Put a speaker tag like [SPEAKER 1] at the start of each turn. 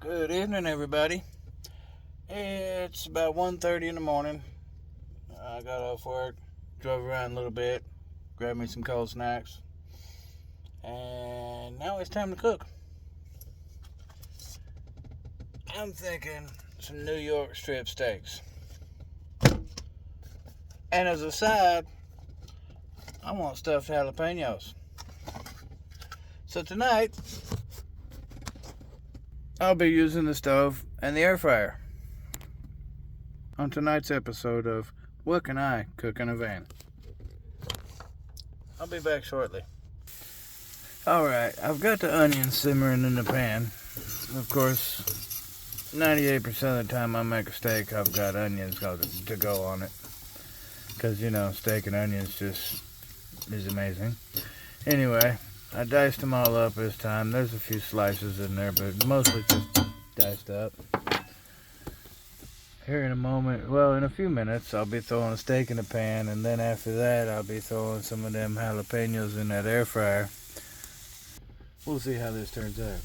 [SPEAKER 1] Good evening, everybody. It's about 1:30 in the morning. I got off work, drove around a little bit, grabbed me some cold snacks, and now it's time to cook. I'm thinking some New York strip steaks. And as a side, I want stuffed jalapenos. So tonight, I'll be using the stove and the air fryer on tonight's episode of What Can I Cook in a Van? I'll be back shortly. Alright, I've got the onions simmering in the pan. Of course, 98% of the time I make a steak, I've got onions to go on it. Because, steak and onions just is amazing. Anyway, I diced them all up this time. There's a few slices in there, but mostly just diced up. Here in a few minutes, I'll be throwing a steak in the pan, and then after that, I'll be throwing some of them jalapenos in that air fryer. We'll see how this turns out.